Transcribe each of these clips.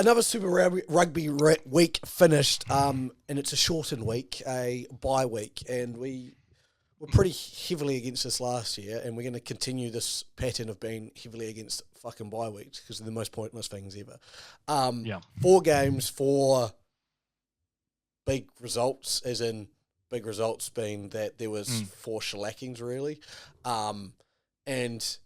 Another Rugby week finished, and it's a shortened week, a bye week, and we were pretty heavily against this last year, and we're going to continue this pattern of being heavily against fucking bye weeks because they're the most pointless things ever. 4 games, 4 big results, as in big results being that there was 4 shellackings really, and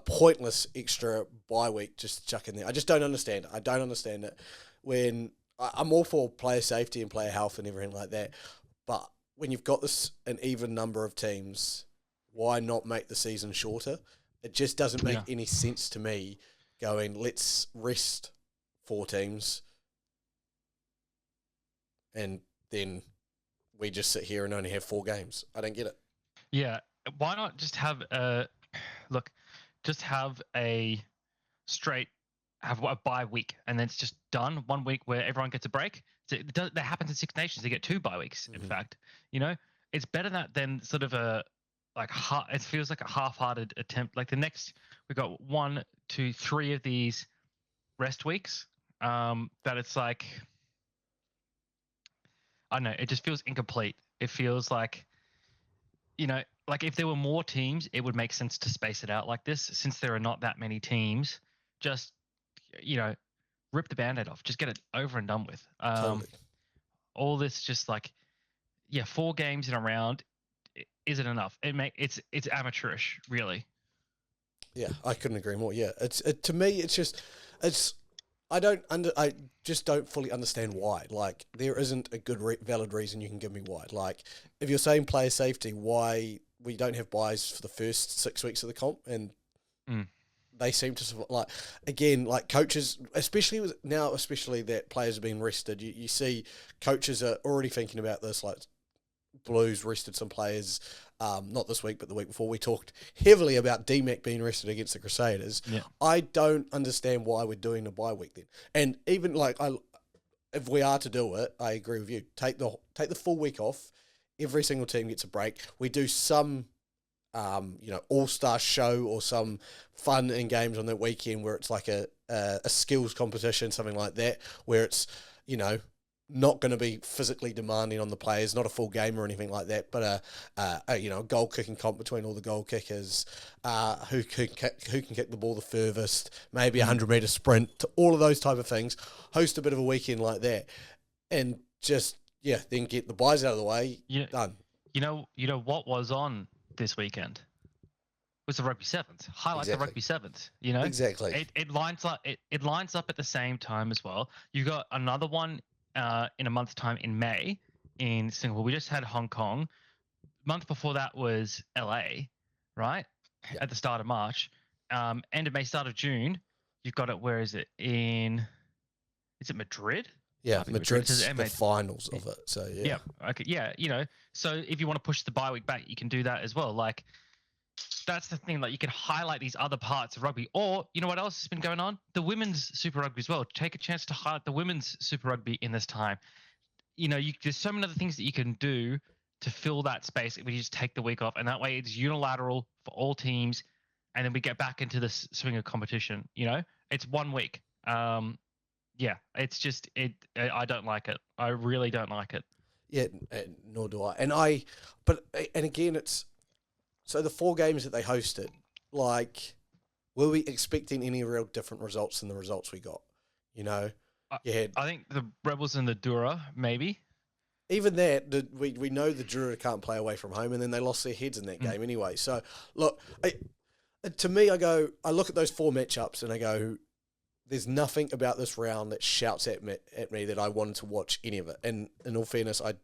pointless extra bye week just chuck in there. I just don't understand it. I don't understand it. When I'm all for player safety and player health and everything like that, but when you've got an even number of teams, why not make the season shorter? It just doesn't make any sense to me going, let's rest 4 teams and then we just sit here and only have 4 games. I don't get it. Yeah. Why not just have have a bye week, and then it's just done. 1 week where everyone gets a break. So that happens in Six Nations. They get 2 bye weeks. In fact, it's better than sort of it feels like a half-hearted attempt. Like the next, we got 1, 2, 3 of these rest weeks. That it's like, I don't know. It just feels incomplete. It feels like, like if there were more teams, it would make sense to space it out like this. Since there are not that many teams, just, rip the Band-Aid off. Just get it over and done with. Totally. All this just 4 games in a round isn't enough. It's amateurish, really. Yeah, I couldn't agree more. Yeah, to me, I just don't fully understand why. Like, there isn't a good valid reason you can give me why. Like, if you're saying player safety, why we don't have buys for the first 6 weeks of the comp, and they seem to coaches, especially that players are being rested. You see coaches are already thinking about this. Like, Blues rested some players, not this week, but the week before. We talked heavily about DMAC being rested against the Crusaders. Yeah. I don't understand why we're doing a bye week then. And even if we are to do it, I agree with you. Take the full week off. Every single team gets a break. We do some, all-star show or some fun and games on that weekend where it's like a skills competition, something like that, where it's, not going to be physically demanding on the players, not a full game or anything like that, but a goal kicking comp between all the goal kickers, who can kick the ball the furthest, maybe a 100-metre sprint, all of those type of things. Host a bit of a weekend like that, and just then get the buys out of the way. Done. You know what was on this weekend was the Rugby Sevens. Highlight the Rugby Sevens. Exactly. It lines up. It lines up at the same time as well. You got another one in a month's time in May in Singapore. We just had Hong Kong. Month before that was LA, right? Yeah. At the start of March. End of May, start of June. You've got it. Where is it? Is it Madrid? Yeah, Madrid's the finals of it. So yeah. Yeah. Okay. Yeah. So if you want to push the bye week back, you can do that as well. Like, that's the thing. Like, you can highlight these other parts of rugby, or you know what else has been going on? The women's Super Rugby as well. Take a chance to highlight the women's Super Rugby in this time. There's so many other things that you can do to fill that space if we just take the week off, and that way it's unilateral for all teams, and then we get back into the swing of competition. It's 1 week. It's just I don't like it. I really don't like it. Yeah, nor do I. And again, it's. So the 4 games that they hosted, were we expecting any real different results than the results we got? I think the Rebels and the Dura, maybe. Even that, we know the Dura can't play away from home, and then they lost their heads in that game anyway. So, look, to me, I look at those 4 matchups and I go, there's nothing about this round that shouts at me that I wanted to watch any of it. And in all fairness, I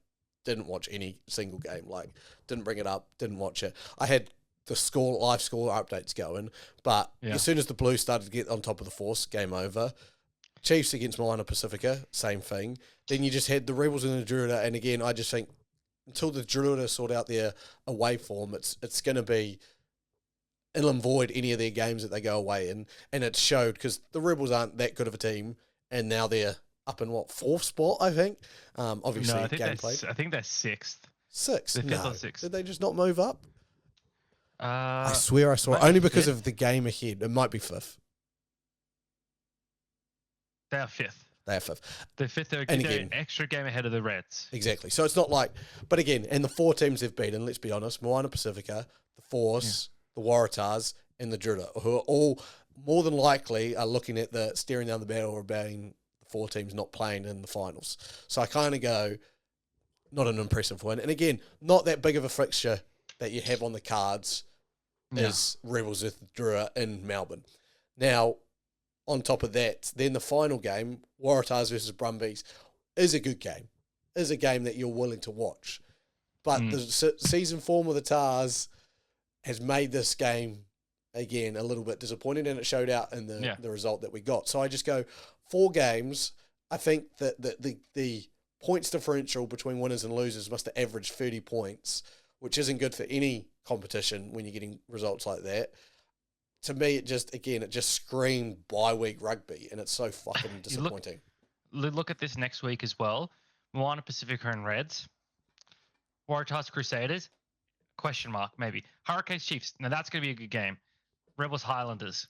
didn't watch any single game. Didn't bring it up, didn't watch it. I had the live score updates going, but as soon as the Blues started to get on top of the force, game over. Chiefs against Moana Pacifica, same thing. Then you just had the Rebels and the Druida, and again, I just think until the Druida sort out their away form, it's going to be it'll avoid any of their games that they go away in, and it showed because the Rebels aren't that good of a team, and now they're up in 4th spot, I think. Obviously, no, I think they're 6th. 6th? They're 5th no. or 6th. Did they just not move up? I swear I saw it. Only because of the game ahead. It might be 5th. They are fifth. They are fifth. They're fifth. They're an extra game ahead of the Reds. Exactly. So it's not like, but again, and the 4 teams they've beaten, let's be honest, Moana Pacifica, the Force, the Waratahs, and the Druta, who are all more than likely are looking at the staring down the barrel about the 4 teams not playing in the finals. So I kind of go, not an impressive win. And again, not that big of a fixture that you have on the cards is Rebels with Drua in Melbourne. Now, on top of that, then the final game, Waratahs versus Brumbies, is a good game. Is a game that you're willing to watch. But the season form of the Tars has made this game, again, a little bit disappointing, and it showed out in the result that we got. So I just go, 4 games, I think that the points differential between winners and losers must have averaged 30 points, which isn't good for any competition when you're getting results like that. To me, it just screamed bye-week rugby, and it's so fucking disappointing. Look at this next week as well. Moana Pacifica and Reds. Waratahs Crusaders, question mark, maybe. Hurricanes Chiefs, now that's going to be a good game. Rebels Highlanders.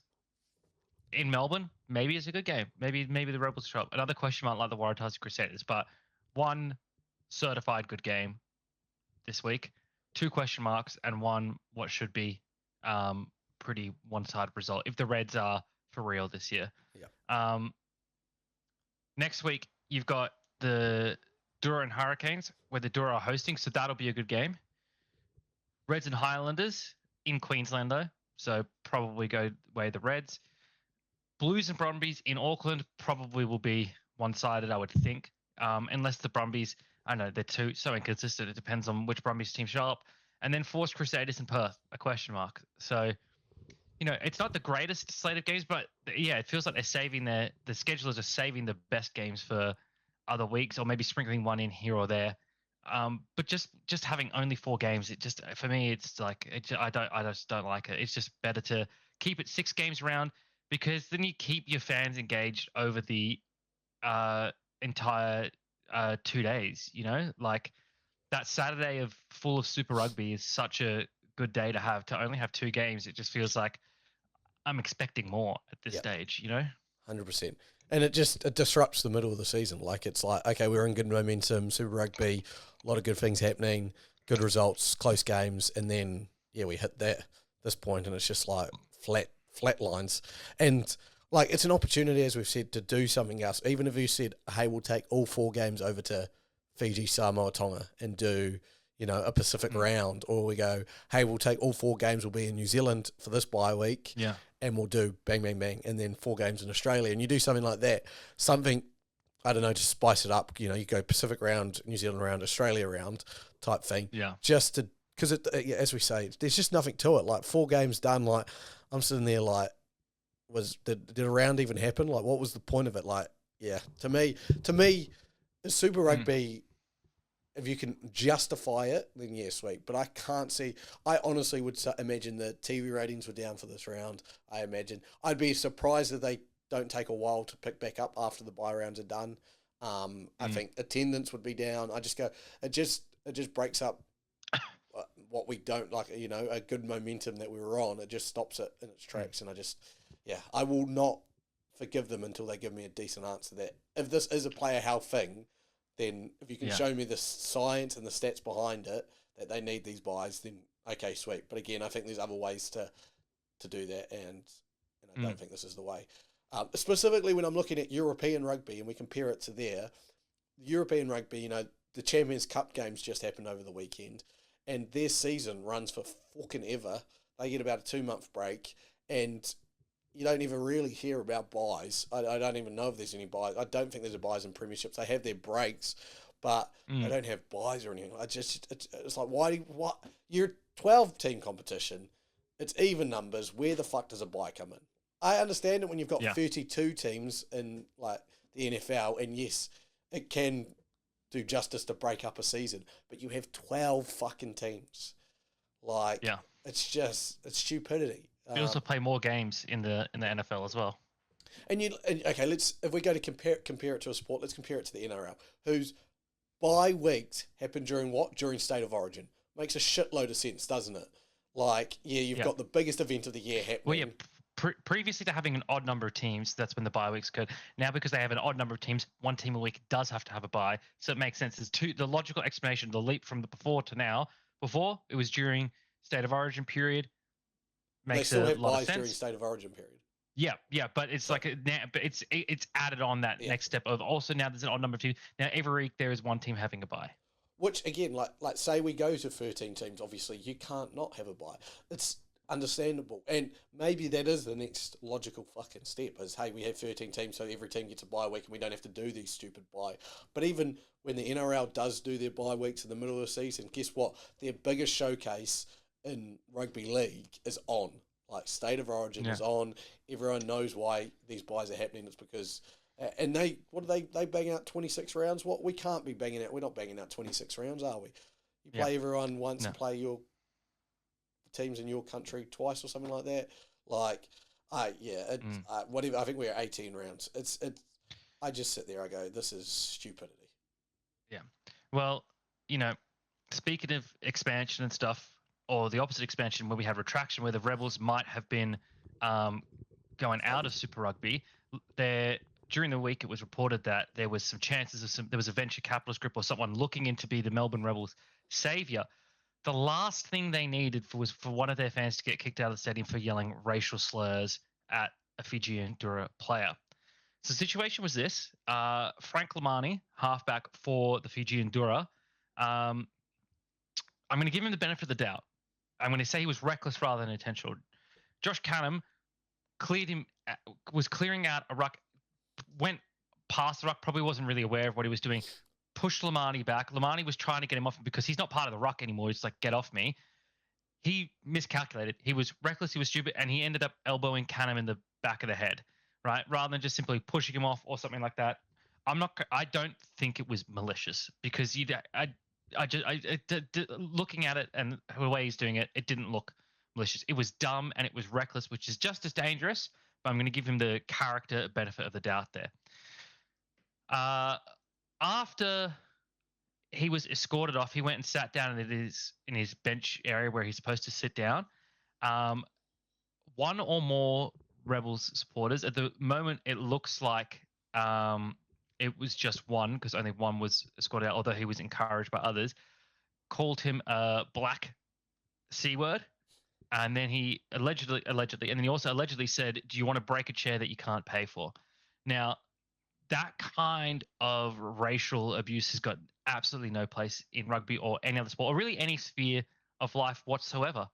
In Melbourne, maybe it's a good game. Maybe the Rebels show up. Another question mark like the Waratahs Crusaders, but 1 certified good game this week, 2 question marks, and 1 what should be pretty one-sided result if the Reds are for real this year. Yeah. Next week you've got the Dura and Hurricanes, where the Dura are hosting, so that'll be a good game. Reds and Highlanders in Queensland though, so probably go way the Reds. Blues and Brumbies in Auckland probably will be one-sided, I would think. Unless the Brumbies, I know they're so inconsistent. It depends on which Brumbies team show up. And then Force Crusaders in Perth, a question mark. So, it's not the greatest slate of games, but yeah, it feels like they're saving the schedulers are saving the best games for other weeks, or maybe sprinkling one in here or there. But just having only 4 games, it just, for me, it's like, I just don't like it. It's just better to keep it 6 games round, because then you keep your fans engaged over the entire 2 days. Like that Saturday full of Super Rugby is such a good day to only have 2 games. It just feels like I'm expecting more at this stage. 100%. And it disrupts the middle of the season. Like, it's like, okay, we're in good momentum, Super Rugby, a lot of good things happening, good results, close games, and then we hit this point, and it's just like flat lines. And like, it's an opportunity, as we've said, to do something else. Even if you said, hey, we'll take all 4 games over to Fiji, Samoa, Tonga, and do, a Pacific round, or we go, hey, we'll take all 4 games, we'll be in New Zealand for this bye week, and we'll do bang, bang, bang, and then 4 games in Australia, and you do something like that, something, I don't know, to spice it up, you go Pacific round, New Zealand round, Australia round type thing, just to, because as we say, there's just nothing to it. Like, 4 games done, like, I'm sitting there like, did a round even happen? Like, what was the point of it? Like, to me, Super Rugby, if you can justify it, then sweet. But I can't see. I honestly would imagine the TV ratings were down for this round. I imagine. I'd be surprised if they don't take a while to pick back up after the bye rounds are done. I think attendance would be down. I just go. It just breaks up what we don't like. A good momentum that we were on. It just stops it in its tracks, and I will not forgive them until they give me a decent answer. That if this is a player health thing, then if you can show me the science and the stats behind it, that they need these buys, then okay, sweet. But again, I think there's other ways to do that, and I don't think this is the way. Specifically when I'm looking at European rugby and we compare it to the European rugby, the Champions Cup games just happened over the weekend, and their season runs for fucking ever. They get about a 2-month break, and you don't even really hear about buys. I don't even know if there's any buys. I don't think there's a buys in premierships. They have their breaks, but they don't have buys or anything. It's like, what? You're a 12-team competition. It's even numbers. Where the fuck does a buy come in? I understand it when you've got 32 teams in like the NFL, and yes, it can do justice to break up a season, but you have 12 fucking teams. Like, it's stupidity. We also play more games in the NFL as well. And okay, if we go to compare it to a sport, let's compare it to the NRL, whose bye weeks happen during State of Origin. Makes a shitload of sense, doesn't it? Like, you've got the biggest event of the year happening. Well, previously to having an odd number of teams, that's when the bye weeks good. Now because they have an odd number of teams, one team a week does have to have a bye. So it makes sense. There's the logical explanation, the leap from the before to now. Before it was during state of origin period. They Makes still a have lot of buys sense. during state of origin period. Yeah, but it's but it's added on that next step of also now there's an odd number of teams. Now every week there is one team having a bye. Which again, like say we go to 13 teams, obviously you can't not have a bye. It's understandable, and maybe that is the next logical fucking step. Is hey, we have 13 teams, so every team gets a bye week, and we don't have to do these stupid bye. But even when the NRL does do their bye weeks in the middle of the season, guess what? Their biggest showcase in rugby league is on. Like state of origin is on. Everyone knows why these buys are happening. It's because, and they bang out 26 rounds. What we can't be banging out. We're not banging out 26 rounds, are we? You play everyone once, play your teams in your country twice or something like that. Like, whatever. I think we're 18 rounds. It's. I just sit there. I go, this is stupidity. Yeah. Well, speaking of expansion and stuff, or the opposite expansion where we had retraction, where the Rebels might have been going out of Super Rugby. During the week, it was reported that there was some chances of there was a venture capitalist group or someone looking into be the Melbourne Rebels' savior. The last thing they needed was for one of their fans to get kicked out of the stadium for yelling racial slurs at a Fijian Dura player. So the situation was this: Frank Lamani, halfback for the Fijian Dura. I'm going to give him the benefit of the doubt. I'm going to say he was reckless rather than intentional. Josh Canham was clearing out a ruck, went past the ruck, probably wasn't really aware of what he was doing, pushed Lamani back. Lamani was trying to get him off him because he's not part of the ruck anymore. He's like, get off me. He miscalculated. He was reckless. He was stupid. And he ended up elbowing Canham in the back of the head, right? Rather than just simply pushing him off or something like that. I don't think it was malicious because looking at it and the way he's doing it, it didn't look malicious. It was dumb and it was reckless, which is just as dangerous. But I'm going to give him the character benefit of the doubt there. After he was escorted off, he went and sat down in his bench area where he's supposed to sit down. One or more Rebels supporters. At the moment, it looks like it was just one because only one was escorted out, although he was encouraged by others, called him a black C word. And then he allegedly, and then he also allegedly said, do you want to break a chair that you can't pay for? Now, that kind of racial abuse has got absolutely no place in rugby or any other sport, or really any sphere of life whatsoever.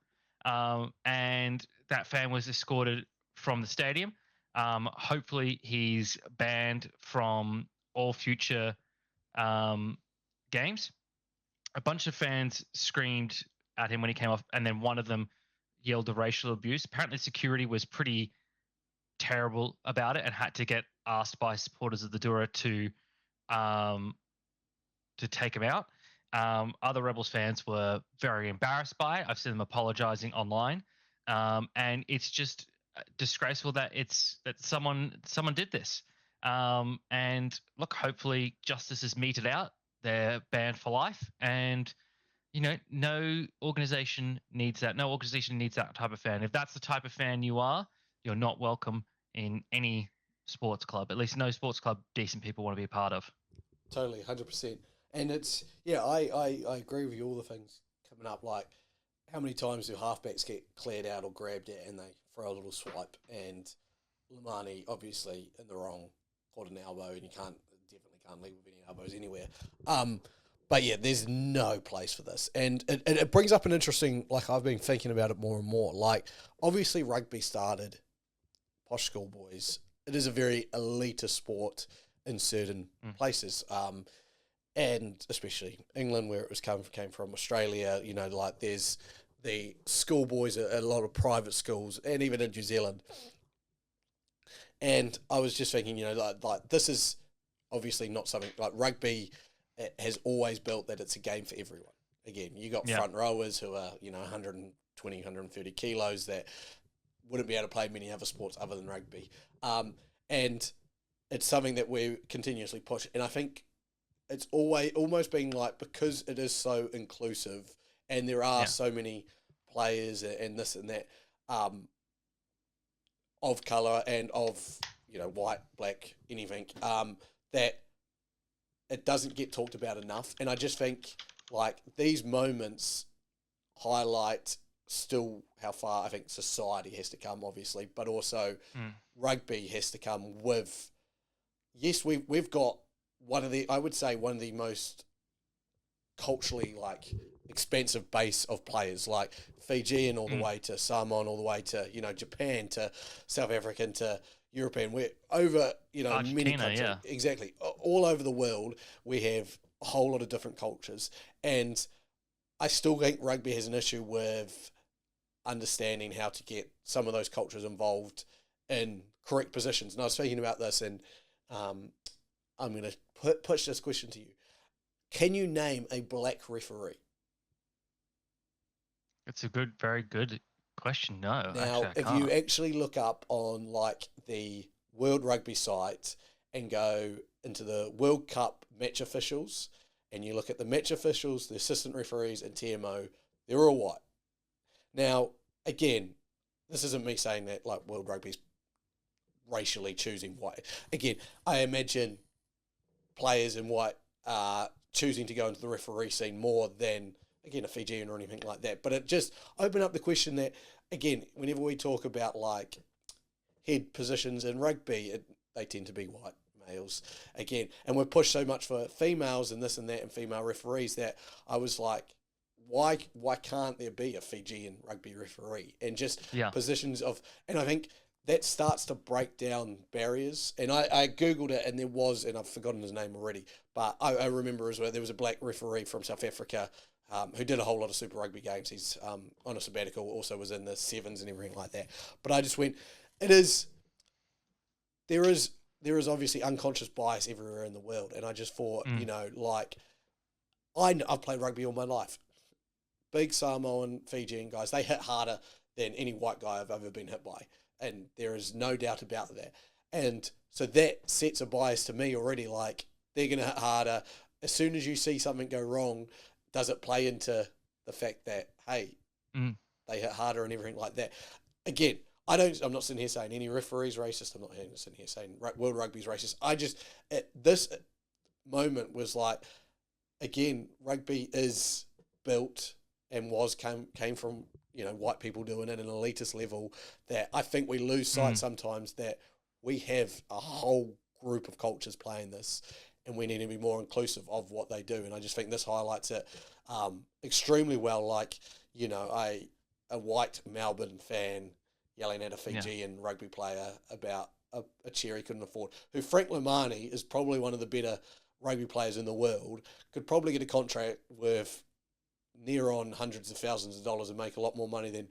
And that fan was escorted from the stadium. Hopefully he's banned from all future games. A bunch of fans screamed at him when he came off, and then one of them yelled the racial abuse. Apparently security was pretty terrible about it and had to get asked by supporters of the Dura to take him out. Other Rebels fans were very embarrassed by it. I've seen them apologizing online. And it's just disgraceful that someone did this. And look, hopefully justice is meted out. They're banned for life, and no organization needs that. No organization needs that type of fan. If that's the type of fan you are, you're not welcome in any sports club. At least no sports club decent people want to be a part of. Totally, 100%. And it's I agree with you. All the things coming up, like how many times do halfbacks get cleared out or grabbed at and they throw a little swipe, and Lamani obviously in the wrong, caught an elbow, and you definitely can't leave with any elbows anywhere. But yeah, there's no place for this. And it brings up an interesting, like I've been thinking about it more and more. Like obviously rugby started posh schoolboys. It is a very elitist sport in certain places. And especially England, where it was came from, Australia, like there's the schoolboys at a lot of private schools, and even in New Zealand. And I was just thinking, like this is obviously not something like rugby. It has always built that it's a game for everyone. Again, you got front rowers who are 120, 130 kilos that wouldn't be able to play many other sports other than rugby. And it's something that we continuously push. And I think it's almost been like, because it is so inclusive and there are so many players and this and that, of colour and of, white, black, anything, that it doesn't get talked about enough. And I just think, like, these moments highlight still how far I think society has to come, obviously, but also rugby has to come with, yes, we've got one of the most culturally, like, expensive base of players, like Fijian all the way to Samoan, all the way to, Japan, to South African, to European. We're over, Argentina, many countries. yeah. Exactly. All over the world, we have a whole lot of different cultures. And I still think rugby has an issue with understanding how to get some of those cultures involved in correct positions. And I was thinking about this, and I'm going to push this question to you. Can you name a black referee? It's a very good question. No, Now, actually, I if can't. you actually look up on, like, the World Rugby site and go into the World Cup match officials, and you look at the match officials, the assistant referees, and TMO, they're all white. Now, again, this isn't me saying that, like, World Rugby's racially choosing white. Again, I imagine players in white are choosing to go into the referee scene more than, again, a Fijian or anything like that. But it just opened up the question that, again, whenever we talk about, like, head positions in rugby, they tend to be white males again. And we're pushed so much for females and this and that and female referees that I was like, why can't there be a Fijian rugby referee? And just positions of, and I think that starts to break down barriers. And I Googled it, and there was, and I've forgotten his name already, but I remember as well, there was a black referee from South Africa who did a whole lot of Super Rugby games. He's on a sabbatical, also was in the sevens and everything like that. But I just went, there is obviously unconscious bias everywhere in the world. And I just thought, like, I've played rugby all my life. Big Samoan, Fijian guys, they hit harder than any white guy I've ever been hit by. And there is no doubt about that. And so that sets a bias to me already, like, they're going to hit harder. As soon as you see something go wrong, does it play into the fact that, hey, they hit harder and everything like that? Again, I'm not sitting here saying any referee's racist. I'm not sitting here saying World Rugby's racist. I just, at this moment was like, again, rugby is built and came from, white people doing it at an elitist level, that I think we lose sight sometimes that we have a whole group of cultures playing this, and we need to be more inclusive of what they do. And I just think this highlights it extremely well. Like, a white Melbourne fan yelling at a Fijian rugby player about a chair he couldn't afford, who Frank Lamani is probably one of the better rugby players in the world, could probably get a contract worth near on hundreds of thousands of dollars and make a lot more money than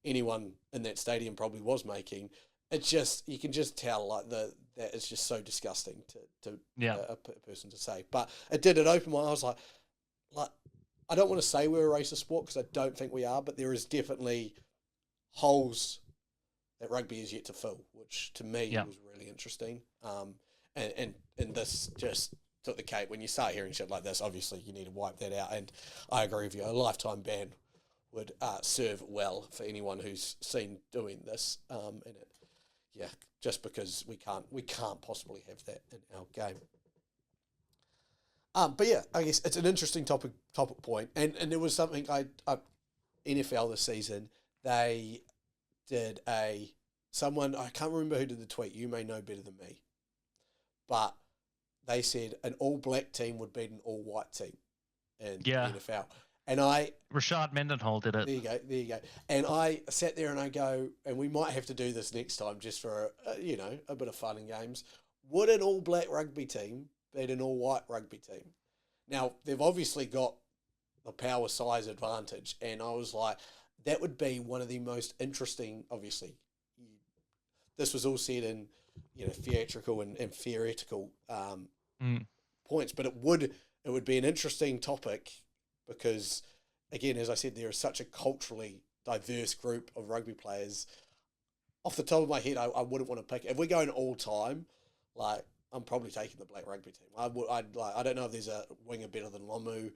anyone in that stadium probably was making. It's just, you can just tell, like, that it's just so disgusting to a person to say. But it opened my eyes, like I don't want to say we're a racist sport, because I don't think we are, but there is definitely holes that rugby is yet to fill, which to me was really interesting. And this just took the cake. When you start hearing shit like this, obviously you need to wipe that out. And I agree with you, a lifetime ban would serve well for anyone who's seen doing this. And just because we can't possibly have that in our game. But yeah, I guess it's an interesting topic point. And there was something NFL this season, they did someone, I can't remember who did the tweet, you may know better than me, but they said an all-black team would beat an all-white team in the NFL. And Rashad Mendenhall did it. There you go. And I sat there and I go, and we might have to do this next time just for, a bit of fun and games. Would an all-black rugby team beat an all-white rugby team? Now, they've obviously got the power size advantage, and I was like, that would be one of the most interesting, obviously. This was all said in, theatrical and theoretical points, but it would be an interesting topic, because, again, as I said, there is such a culturally diverse group of rugby players. Off the top of my head, I wouldn't want to pick. If we're going all time, like, I'm probably taking the black rugby team. I don't know if there's a winger better than Lomu.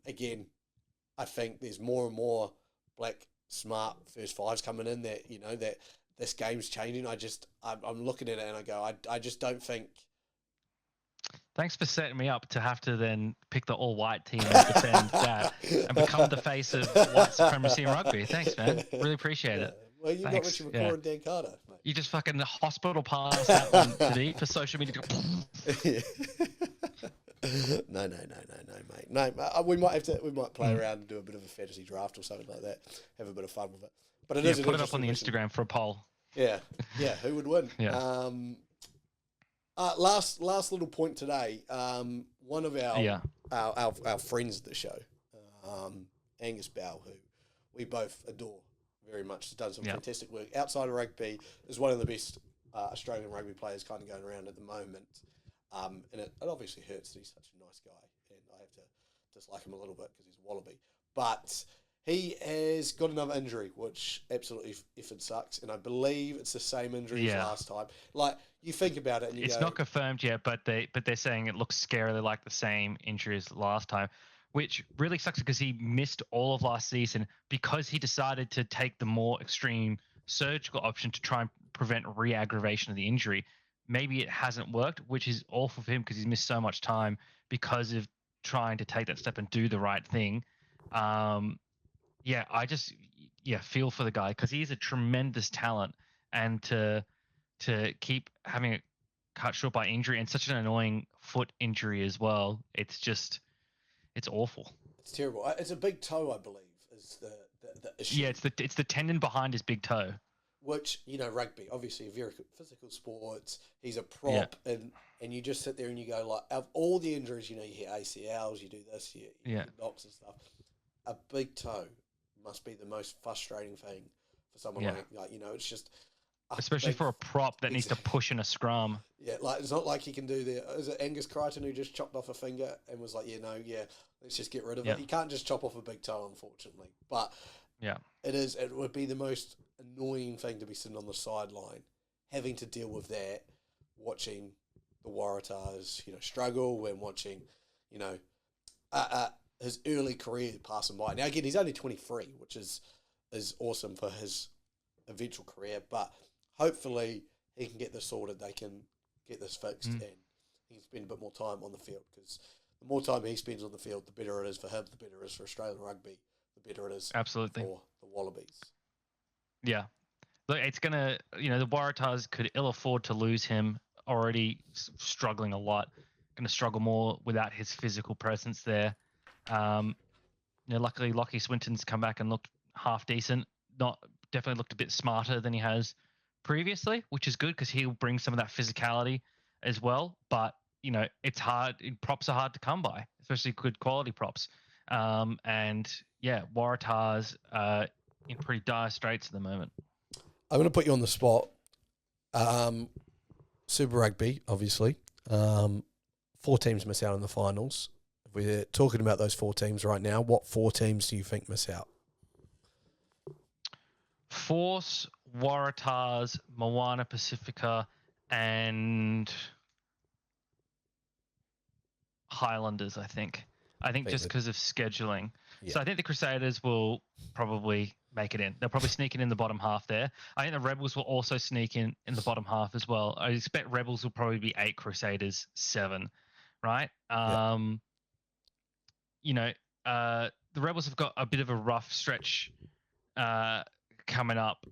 Again, I think there's more and more black smart first fives coming in that this game's changing. I'm looking at it and I go, I just don't think. Thanks for setting me up to have to then pick the all-white team and defend that and become the face of white supremacy in rugby. Thanks, man. Really appreciate it. Well, you got Thanks. Richard McCaw and Dan Carter, mate. You just fucking hospital pass that one to me for social media. No, mate. No, we might play around and do a bit of a fantasy draft or something like that. Have a bit of fun with it. But it is put it up on the Instagram for a poll. Yeah, who would win? Yeah. Last little point today. One of our friends at the show, Angus Bell, who we both adore very much, has done some fantastic work outside of rugby. Is one of the best Australian rugby players kind of going around at the moment. And it obviously hurts that he's such a nice guy, and I have to dislike him a little bit because he's a wallaby. But he has got another injury, which absolutely effing sucks, and I believe it's the same injury as last time. Like, you think about it, and it's not confirmed yet, but they're saying it looks scarily like the same injury as last time, which really sucks because he missed all of last season because he decided to take the more extreme surgical option to try and prevent re-aggravation of the injury. Maybe it hasn't worked, which is awful for him because he's missed so much time because of trying to take that step and do the right thing. I just feel for the guy because he's a tremendous talent, and to keep having it cut short by injury and such an annoying foot injury as well, it's awful. It's terrible. It's a big toe, I believe, is the issue. Yeah, it's the tendon behind his big toe. Which, rugby, obviously a very physical sport. He's a prop, and you just sit there and you go, like, of all the injuries, you hear ACLs, you do this, you get knocks and stuff. A big toe must be the most frustrating thing for someone like it's just... Especially for a prop that needs to push in a scrum. Yeah, like, it's not like he can do is it Angus Crichton who just chopped off a finger and was like, let's just get rid of it. You can't just chop off a big toe, unfortunately. But it would be the most annoying thing to be sitting on the sideline, having to deal with that, watching the Waratahs, struggle, and watching, his early career passing by. Now, again, he's only 23, which is awesome for his eventual career, but hopefully he can get this sorted, they can get this fixed, and he can spend a bit more time on the field, because the more time he spends on the field, the better it is for him, the better it is for Australian rugby, the better it is for the Wallabies. Yeah. Look, it's going to, the Waratahs could ill afford to lose him, already struggling a lot, going to struggle more without his physical presence there. Luckily, Lockie Swinton's come back and looked half decent, definitely looked a bit smarter than he has previously, which is good because he'll bring some of that physicality as well. But, it's hard. Props are hard to come by, especially good quality props. Waratahs in pretty dire straits at the moment. I'm going to put you on the spot. Super Rugby, obviously. 4 teams miss out in the finals. If we're talking about those 4 teams right now, what 4 teams do you think miss out? Force, Waratahs, Moana Pacifica, and Highlanders, I think. Just because of scheduling. Yeah. So I think the Crusaders will probably make it in. They'll probably sneak in the bottom half there. I think the Rebels will also sneak in the bottom half as well. I expect Rebels will probably be 8, Crusaders 7, right? The Rebels have got a bit of a rough stretch coming up.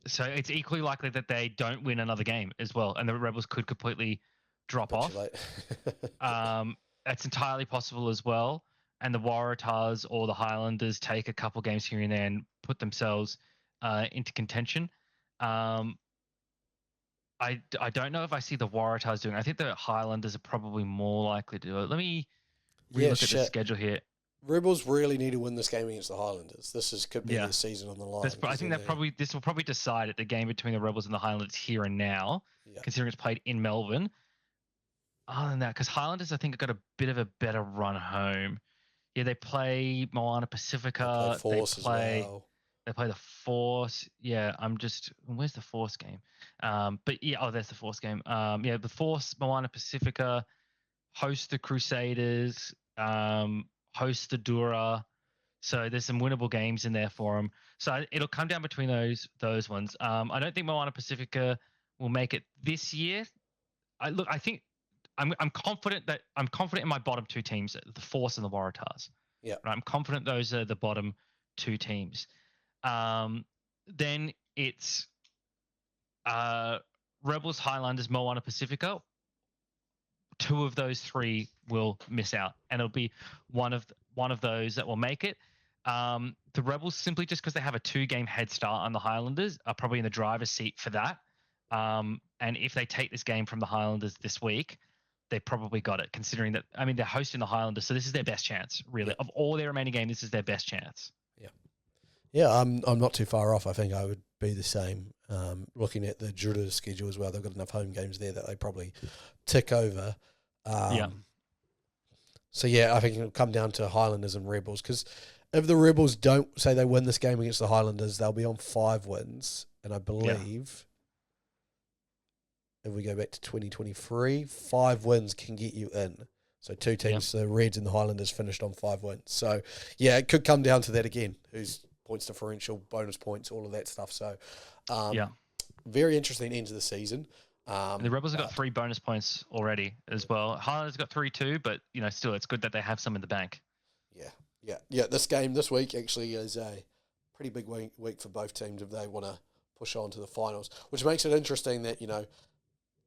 So it's equally likely that they don't win another game as well, and the Rebels could completely drop off. That's entirely possible as well. And the Waratahs or the Highlanders take a couple games here and there and put themselves into contention. I don't know if I see the Waratahs doing it. I think the Highlanders are probably more likely to do it. Let me look at the schedule here. Rebels really need to win this game against the Highlanders. Could be their season on the line. I think this will probably decide at the game between the Rebels and the Highlanders here and now, considering it's played in Melbourne. Other than that, because Highlanders, I think, have got a bit of a better run home. Yeah, they play Moana Pacifica. They play the Force. Yeah, where's the Force game? There's the Force game. The Force, Moana Pacifica, host the Crusaders, host the Dura. So there's some winnable games in there for them. So it'll come down between those ones. I don't think Moana Pacifica will make it this year. I think I'm confident in my bottom two teams, the Force and the Waratahs. Yeah. Right? I'm confident those are the bottom two teams. Then it's Rebels, Highlanders, Moana Pacifica. Two of those three will miss out, and it'll be one of those that will make it. The Rebels, simply just because they have a 2-game head start on the Highlanders, are probably in the driver's seat for that. And if they take this game from the Highlanders this week, they probably got it, considering that, I mean, they're hosting the Highlanders, so this is their best chance, really. Yeah. Of all their remaining games, this is their best chance. Yeah, I'm not too far off. I think I would be the same. Looking at the Judah schedule as well, they've got enough home games there that they probably tick over. So, yeah, I think it'll come down to Highlanders and Rebels, because if the Rebels don't, say they win this game against the Highlanders, they'll be on 5 wins. And I believe, if we go back to 2023, 5 wins can get you in. So 2 teams, the Reds and the Highlanders, finished on 5 wins. So, yeah, it could come down to that again, who's points differential, bonus points, all of that stuff. So, very interesting end to the season. The Rebels have got 3 bonus points already as well. Highlanders got 3 too, but still, it's good that they have some in the bank. Yeah. This game this week actually is a pretty big week for both teams if they want to push on to the finals, which makes it interesting that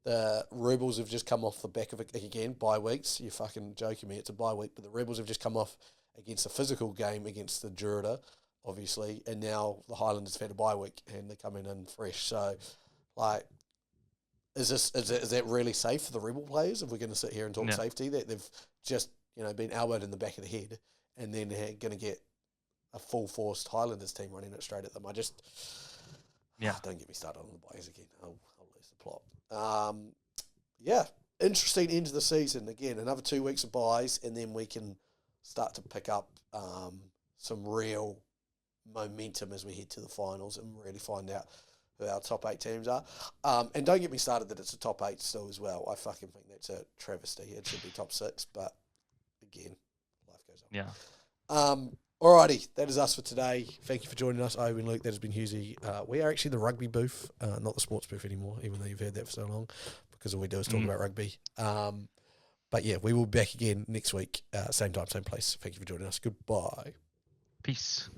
the Rebels have just come off the back of it again, bye weeks. You're fucking joking me, it's a bye week, but the Rebels have just come off against a physical game against the Jurda, obviously, and now the Highlanders have had a bye week and they're coming in fresh. So, is that really safe for the Rebel players if we're going to sit here and talk safety, that they've just been elbowed in the back of the head and then going to get a full-forced Highlanders team running it straight at them? Don't get me started on the buys again. I'll lose the plot. Interesting end of the season. Again, another 2 weeks of buys, and then we can start to pick up some real momentum as we head to the finals and really find out who our top 8 teams are. And don't get me started that it's a top 8 still as well. I fucking think that's a travesty. It should be top 6, but again, life goes on. Yeah. Alrighty, that is us for today. Thank you for joining us, Owen, Luke. That has been Husey. We are actually the rugby booth, not the sports booth anymore, even though you've heard that for so long, because all we do is talk about rugby. But yeah, we will be back again next week, same time, same place. Thank you for joining us. Goodbye. Peace.